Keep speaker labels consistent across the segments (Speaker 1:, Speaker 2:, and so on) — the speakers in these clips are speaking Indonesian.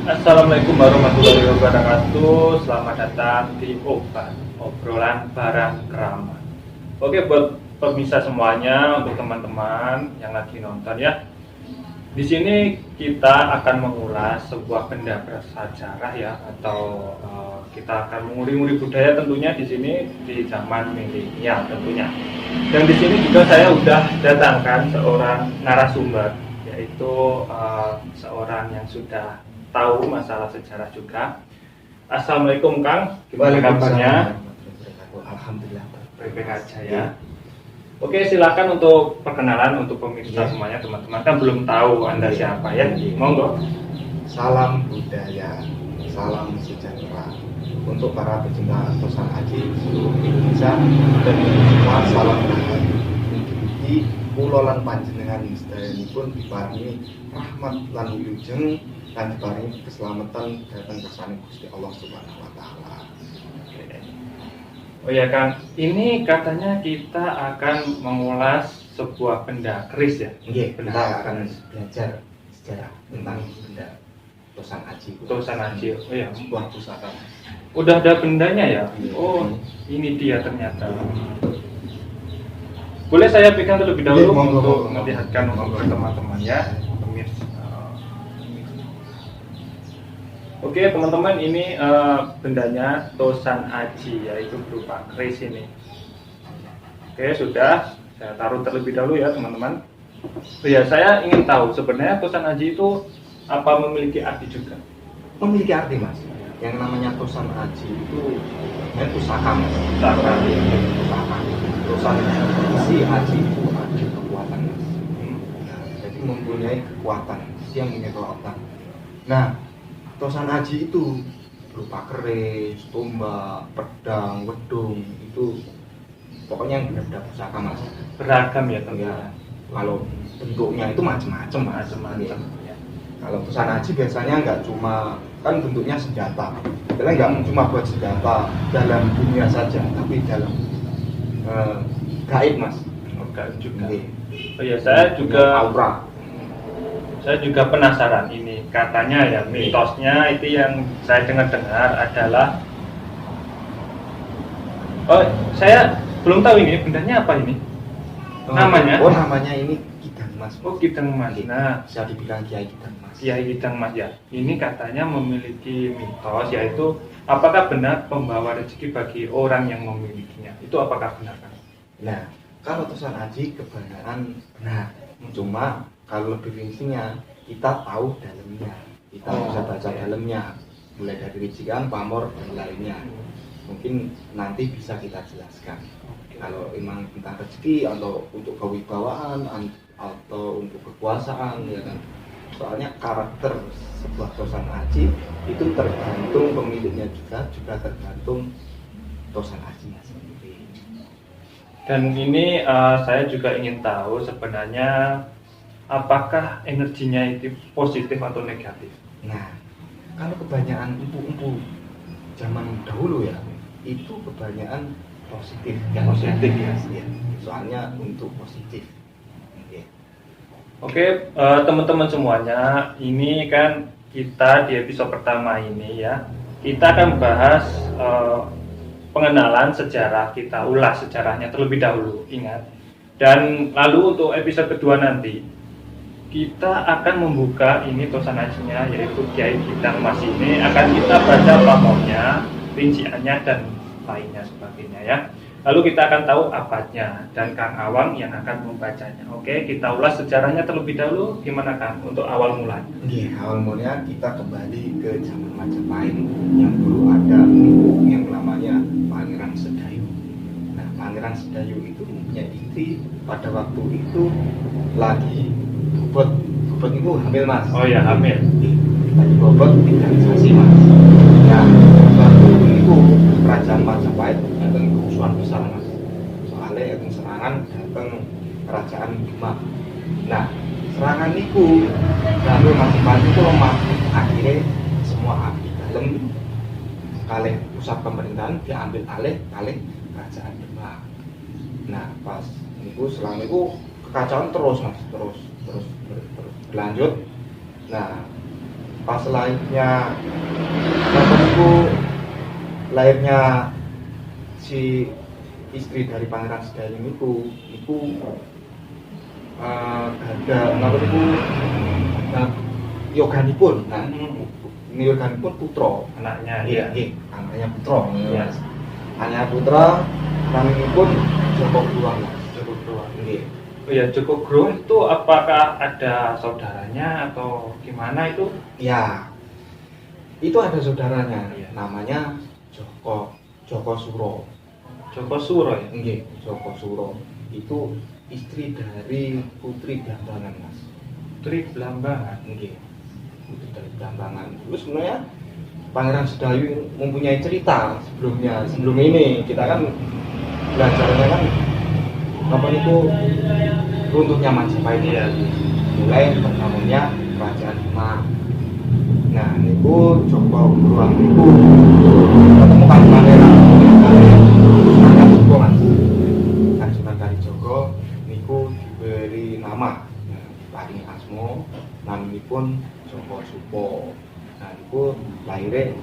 Speaker 1: Assalamualaikum warahmatullahi wabarakatuh. Selamat datang di obrolan barang keramat. Oke, buat pemirsa semuanya, untuk teman-teman yang lagi nonton ya. Di sini kita akan mengulas sebuah benda bersejarah ya, atau kita akan menguri-uri budaya tentunya di sini di zaman milenial tentunya. Dan di sini juga saya sudah datangkan seorang narasumber, yaitu seorang yang sudah tahu masalah sejarah juga. Assalamualaikum Kang, gimana kabarnya?
Speaker 2: Alhamdulillah
Speaker 1: Baik-baik aja ya. Oke, silakan untuk perkenalan untuk pemirsa semuanya, teman-teman kan belum tahu Anda siapa ya. Monggo.
Speaker 2: Salam budaya, salam sejahtera untuk para pecinta Tosan Aji seluruh Indonesia dan semua salam rahayu. Mugi kula lan panjenengan sedayanipun diparingi rahmat lan wilujeng dan diparingi keselamatan datang kersane Gusti Allah Subhanahu wa taala.
Speaker 1: Oh ya Kang, ini katanya kita akan mengulas sebuah benda keris ya?
Speaker 2: Nggih, kita akan belajar sejarah tentang benda Tosan Aji.
Speaker 1: Tosan Aji, oh ya,
Speaker 2: sebuah pusaka.
Speaker 1: Udah ada bendanya ya? Oh, ini dia ternyata. Boleh saya pegang terlebih dahulu untuk melihatkan ke teman-teman ya, pemirsa. Oke teman-teman, ini bendanya Tosan Aji, yaitu berupa keris ini. Oke, sudah saya taruh terlebih dahulu ya teman-teman. Ya, saya ingin tahu sebenarnya Tosan Aji itu apa memiliki arti juga?
Speaker 2: Memiliki arti mas. Yang namanya Tosan Aji itu pusaka mas.
Speaker 1: Pusaka.
Speaker 2: Pusaka. Tosan si Aji itu ada kekuatan mas. Nah, jadi mempunyai kekuatan, yang punya kekuatan. Nah, Tosan Aji itu berupa keris, tombak, pedang, wedung, itu pokoknya yang benar-benar pusaka mas.
Speaker 1: Beragam ya tentunya.
Speaker 2: Kalau bentuknya itu macam-macam mas.
Speaker 1: Ya.
Speaker 2: Kalau Tosan Aji biasanya nggak cuma, kan bentuknya senjata. Karena nggak cuma buat senjata dalam dunia saja, tapi dalam gaib mas.
Speaker 1: Gaib juga.
Speaker 2: Oke.
Speaker 1: Oh ya, saya juga
Speaker 2: aura.
Speaker 1: Saya juga penasaran ini, katanya ya mitosnya itu yang saya dengar adalah, oh saya belum tahu ini bendanya apa ini, namanya?
Speaker 2: Oh namanya ini Kidang Mas.
Speaker 1: Oh Kidang Mas. Nah,
Speaker 2: bisa dibilang Kiai Kidang Mas.
Speaker 1: Kiai Kidang Mas ya. Ini katanya memiliki mitos, yaitu apakah benar pembawa rezeki bagi orang yang memilikinya? Itu apakah benar kan?
Speaker 2: Nah, kalau Tosan Aji kebenaran benar. Cuma kalau lebih rincinya kita tahu dalamnya, kita bisa baca dalamnya, mulai dari rincian, pamor dan lainnya. Mungkin nanti bisa kita jelaskan. Kalau memang tentang rezeki atau untuk kewibawaan atau untuk kekuasaan, ya kan. Soalnya karakter sebuah Tosan Aji itu tergantung pemiliknya juga tergantung Tosan Ajinya sendiri.
Speaker 1: Dan ini saya juga ingin tahu sebenarnya apakah energinya itu positif atau negatif?
Speaker 2: Nah, kalau kebanyakan empu-empu zaman dahulu ya, itu kebanyakan positif.
Speaker 1: Positif ya.
Speaker 2: Soalnya untuk positif.
Speaker 1: Oke, teman-teman semuanya, ini kan kita di episode pertama ini ya, kita akan bahas pengenalan sejarah, kita ulas sejarahnya terlebih dahulu, ingat. Dan lalu untuk episode kedua nanti kita akan membuka ini Tosan Ajinya, yaitu Kiai Kidang Mas ini akan kita baca pamornya, rinciannya dan lainnya sebagainya ya. Lalu kita akan tahu abadnya dan Kang Awang yang akan membacanya. Oke, kita ulas sejarahnya terlebih dahulu. Gimana Kang untuk awal mulanya?
Speaker 2: Awal mulanya kita kembali ke zaman Majapahit yang dulu ada yang namanya Pangeran Sedayu. Nah, Pangeran Sedayu itu mempunyai istri pada waktu itu lagi bobot itu hamil mas.
Speaker 1: Oh ya, hamil.
Speaker 2: Lagi bobot digalisasi mas. Nah, waktu itu kerajaan Majapahit datang kerusuhan besar mas. Soalnya datang serangan datang kerajaan Demak. Nah, serangan itu lalu Majapahit itu lemah. Akhirnya semua abdi dalam kalih pusat pemerintahan diambil alih kerajaan Demak. Nah, pas itu selama itu kekacauan terus mas, terus berlanjut. Nah, pas lahirnya si istri dari Pangeran Sedaling itu ada napa niku yoganipun yoganipun putra
Speaker 1: Anaknya ya.
Speaker 2: anaknya putra
Speaker 1: Iya.
Speaker 2: anaknya putra naminipun Joko Gruang
Speaker 1: Joko Gruang.
Speaker 2: nggih.
Speaker 1: Oh ya, Joko Gruang itu apakah ada saudaranya atau gimana itu?
Speaker 2: Ya, itu ada saudaranya,
Speaker 1: Iya.
Speaker 2: namanya Joko Suro.
Speaker 1: Joko Suro ya.
Speaker 2: Nggih, Joko Suro. Itu istri dari Putri Blambangan, Mas.
Speaker 1: Putri Blambangan.
Speaker 2: Nggih. Putri dari Blambangan. Terus sebenarnya Pangeran Sedayu mempunyai cerita sebelumnya. Sebelum ini kita kan belajarnya kan apa itu runtuhnya Majapahit
Speaker 1: Iya.
Speaker 2: mulai terbangunnya kerajaan Demak. Nah, niku Joko Gruang niku ketemu Kang Pangeran Sunan Kalijogo, Mas. Kan Sunan Kalijogo niku diberi nama, paring asma naminipun Joko Supo. Nah, niku lahirnya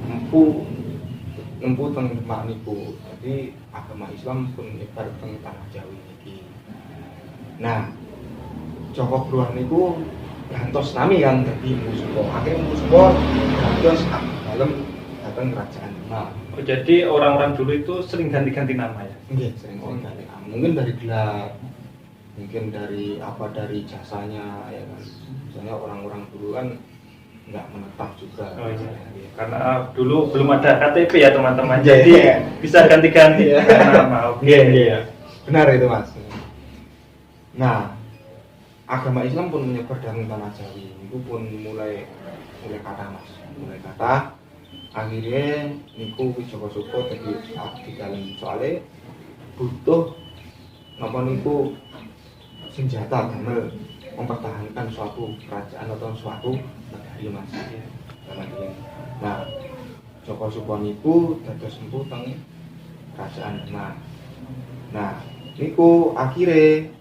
Speaker 2: empu teng Demak niku. Jadi agama Islam pun nyebar teng tanah Jawi niki. Nah, Joko Gruang niku gantos nami kan dadi Empu Supo. Akhirnya Empu Supo gantos dalam datang kerajaan Demak.
Speaker 1: Oh, jadi orang-orang dulu itu sering ganti-ganti nama ya?
Speaker 2: Nggih, sering ganti nama. Mungkin dari gelar, mungkin dari jasanya ya kan. Misalnya orang-orang dulu kan nggak menetap juga.
Speaker 1: Oh iya. Karena dulu belum ada KTP ya teman-teman.
Speaker 2: Iya.
Speaker 1: Jadi bisa ganti-ganti nama. Oke.
Speaker 2: Iya. Benar itu, Mas. Nah, agama Islam pun menyebar dari tanah Jawi. Itu pun mulai kata, Mas. Mulai kata akhirnya niku Joko Supo jadi di dalam soalnya butuh napa niku senjata damel mempertahankan suatu kerajaan atau suatu negari, Mas. Nah, Joko Supo niku dados empu teng kerajaan Demak. Nah, niku akhirnya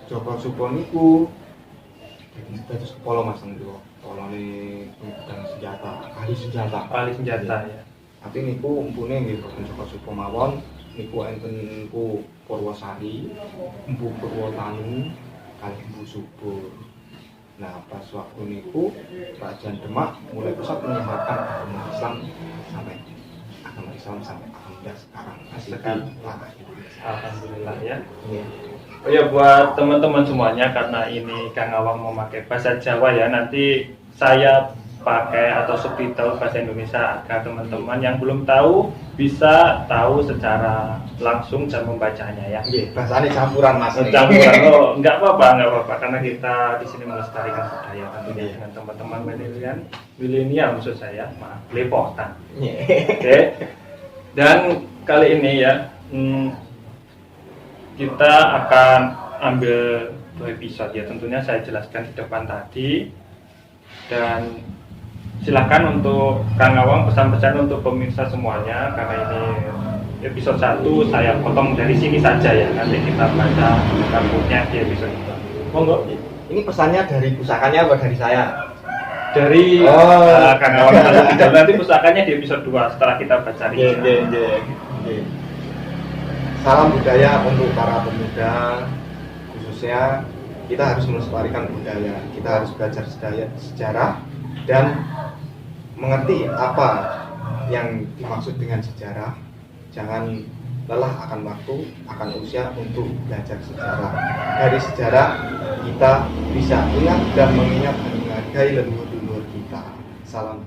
Speaker 2: Joko Supo niku dados kepala, Mas, niku polone dan senjata, ahli senjata
Speaker 1: ya.
Speaker 2: Tapi niku empune nggih boten Joko Supo mawon, niku enten Empu Purwosari, Empu Purwotanu, kali Empu Subur. Nah, pas waktu niku kerajaan Demak mulai pusat menyebarkan agama Islam sampai alhamdulillah sekarang masih dilakukan.
Speaker 1: Alhamdulillah ya.
Speaker 2: Iya.
Speaker 1: Oh ya, buat teman-teman semuanya, karena ini Kang Awang memakai bahasa Jawa ya, nanti saya pakai atau subtitle bahasa Indonesia agar teman-teman yang belum tahu bisa tahu secara langsung dan membacanya ya.
Speaker 2: Iya, bahasanya campuran, Mas.
Speaker 1: Campuran, oh nggak apa-apa, karena kita di sini melestarikan budaya tentunya dengan teman-teman milenial maksud saya, maaf, lepotan. Oke. Dan kali ini ya, kita akan ambil 2 episode ya, tentunya saya jelaskan di depan tadi. Dan silakan untuk Kang Awang pesan-pesan untuk pemirsa semuanya, karena ini episode 1 saya potong dari sini saja ya, nanti kita baca rambutnya di episode 2. Monggo.
Speaker 2: Ini pesannya dari pusakanya apa dari saya?
Speaker 1: Dari Kang Awang nanti pusakanya di episode 2 setelah kita baca ini.
Speaker 2: Salam budaya untuk para pemuda, khususnya kita harus melestarikan budaya, kita harus belajar sejarah dan mengerti apa yang dimaksud dengan sejarah. Jangan lelah akan waktu, akan usia untuk belajar sejarah. Dari sejarah kita bisa ingat dan mengingat dan menghargai leluhur-leluhur kita. Salam